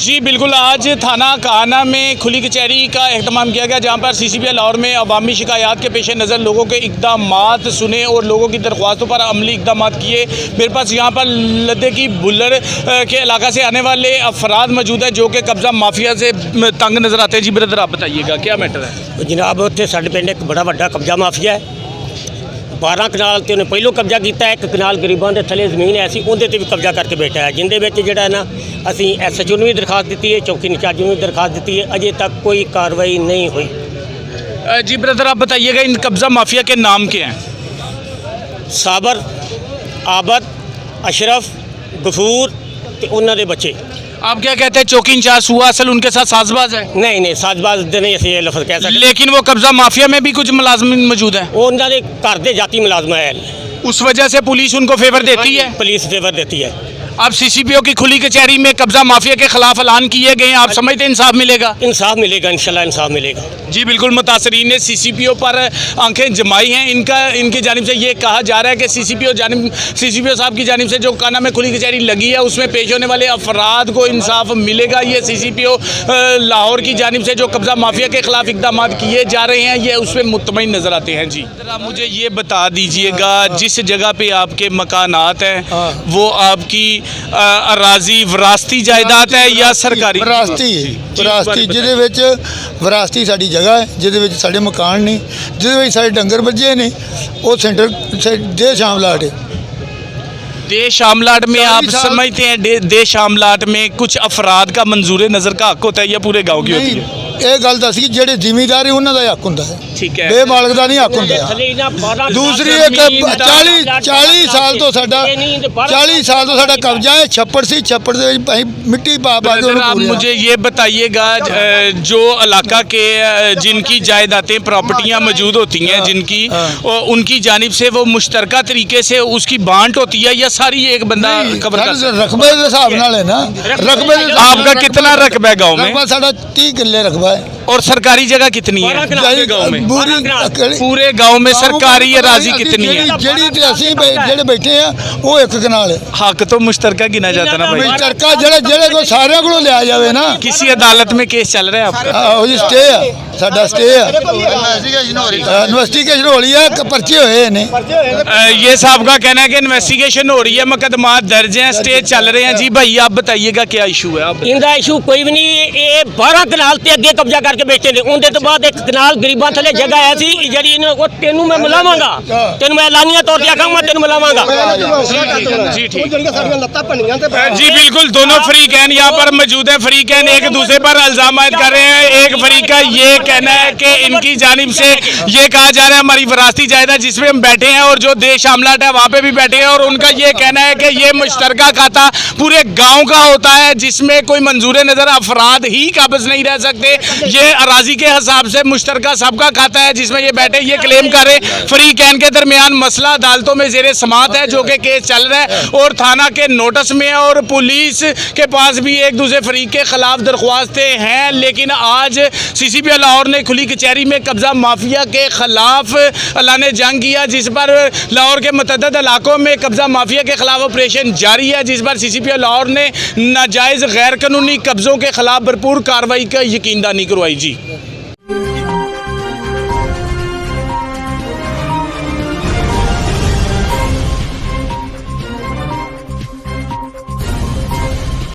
जी बिल्कुल, आज थाना काना में खुली कचहरी का एहतमाम किया गया, जहां पर CCP लाहौर में अवामी शिकायत के पेश नज़र लोगों के इक़दामात सुने और लोगों की दरख्वास्तों पर अमली इक़दामात किए। मेरे पास यहाँ पर लद्दे की बुल्लर के इलाका से आने वाले अफराद मौजूद हैं जो कि कब्ज़ा माफिया से तंग नज़र आते हैं। जी ब्रदर, आप बताइएगा क्या मैटर है? जनाब उत्थे साडे पिंड एक बड़ा वड्डा कब्जा माफिया है। 12 कनाल तो उन्हें पहलों कब्जा किया, 1 कनाल गरीबों के थले जमीन ऐसी उनके भी कब्जा करके बैठा है, जिंदे विच जिहड़ा है ना असी SHO नूं भी दरखास्त दी है, चौकी इंचार्ज नूं भी दरखास्त दी है, अजे तक कोई कार्रवाई नहीं हुई। जी ब्रदर, आप बताइएगा इन कब्ज़ा माफिया के नाम क्या हैं? साबर, आबद, अशरफ, गफूर ते उन्हां दे बच्चे। आप क्या कहते हैं, चौकी इंचार्ज हुआ असल उनके साथ साजबाज है? नहीं साजबाज दे नहीं असीं ये लफ्ज़ कह सकते, लेकिन वो कब्ज़ा माफिया में भी कुछ मुलाजमिन मौजूद हैं। वो उन्हां दे घर दे जाती मुलाजम है, उस वजह से पुलिस उनको फेवर देती है? पुलिस फेवर देती है। अब CCPO की खुली कचहरी में कब्जा माफिया के खिलाफ ऐलान किए गए हैं, आप समझते हैं इंसाफ मिलेगा? इंसाफ मिलेगा, इंशाल्लाह इंसाफ मिलेगा। जी बिल्कुल, मुतासरीन ने CCPO पर आंखें जमाई हैं। इनकी जानिब से ये कहा जा रहा है कि CCPO साहब की जानिब से जो काना में खुली कचहरी लगी है उसमें पेश होने वाले अफराद को इंसाफ मिलेगा। ये CCPO लाहौर की जानिब से जो कब्जा माफिया के खिलाफ इकदाम किए जा रहे हैं ये उस पर मुतमईन नज़र आते हैं। जी आप मुझे ये बता दीजिएगा, जिस जगह पे आपके मकानात हैं वो आपकी अराजी विरासती जायदाद है या सरकारी? विरासती जिहदे विच विरासती साडी जगह है, जिहदे विच साडे मकान ने, जिहदे विच साडे डंगर बज्जे ने, वो सेंटर देश आमलाट है। देश आमलाट में आप समझते हैं देश आमलाट में कुछ अफराद का मंजूर नज़र का हक होता है या पूरे गाँव की होती है? ये गल दस कि जेडे जिमीदार है उन्होंने हक होंदा है, ठीक है, बेमालक का नहीं हक होंदा। दूसरी एक 40 साल तो साडा 40 साल तो साडा कब्जा है, छप्पड़ सी, छप्पड़ दे विच असीं मिट्टी पा के। आप मुझे ये बताइएगा, जो इलाका के जिनकी जायदादें प्रॉपर्टियां मौजूद होती हैं जिनकी, उनकी जानिब से वो मुश्तरका तरीके से उसकी बांट होती है या सारी एक बंदा कवर करता है? रकबे के हिसाब नाल है ना, रकबे आपका कितना रकबा है गाँव में? रकबा साडा 30 किले रकबा है। और सरकारी जगह कितनी है गाँव में? पूरे गांव में सरकारी अराजी कितनी है? जेड़े बैठे हैं वो 1 कनाल है। हक तो मुश्तरका गिना जाता ना भाई, मुश्तरका जेड़े को सारे को लिया जाए ना। किसी अदालत में केस चल रहा है आपका? स्टे है, साडा स्टे है, इन्वेस्टिगेशन हो रही है, पर्चे हुए ने। ये साहब का कहना है कि इन्वेस्टिगेशन हो रही है, मुकदमा दर्ज है, स्टे चल रहे हैं। जी भाई आप बताइएगा क्या इशू है? इनका इशू कोई भी नहीं, ये 12 कनाल ते अगे कब्जा करके बैठे ने, उनके तो बाद 1 कनाल गरीबां थले जगह ऐसी जड़ी वो तेनू मैं मिलावांगा, तेनू मैं एलानिया तौर पे आखांगा, तेनू मिलावांगा। जी ठीक, जी बिल्कुल, दोनों फरीकैन यहाँ पर मौजूद है। फरीकैन एक दूसरे पर इल्जाम कर रहे हैं। एक फरीक का ये कहना है कि इनकी जानिब से ये कहा जा रहा है हमारी विरासती जायदाद जिसमें हम बैठे हैं और जो देश आमलाट है वहाँ पे भी बैठे हैं, और उनका ये कहना है कि ये मुश्तरका खाता पूरे गाँव का होता है जिसमें कोई मंजूर नज़र अफराद ही काबिज नहीं रह सकते। ये अराजी के हिसाब से मुश्तरका सबका खाता है जिसमें ये बैठे, ये क्लेम करे। फरीकैन के दरमियान मसला अदालतों में जेर समात है जो कि केस चल रहा है और थाना के नोटिस में और पुलिस के पास भी एक दूसरे फरीक के खिलाफ दरख्वास्तें हैं। लेकिन आज CCP लाहौर ने खुली कचहरी में कब्जा माफिया के खिलाफ ऐलान जंग किया, जिस पर लाहौर के मुतअद्दिद इलाकों में कब्जा माफिया के खिलाफ ऑपरेशन जारी है, जिस पर CCP लाहौर ने नाजायज़ गैर कानूनी कब्ज़ों के खिलाफ भरपूर कार्रवाई का यकीन दहानी करवाई। जी।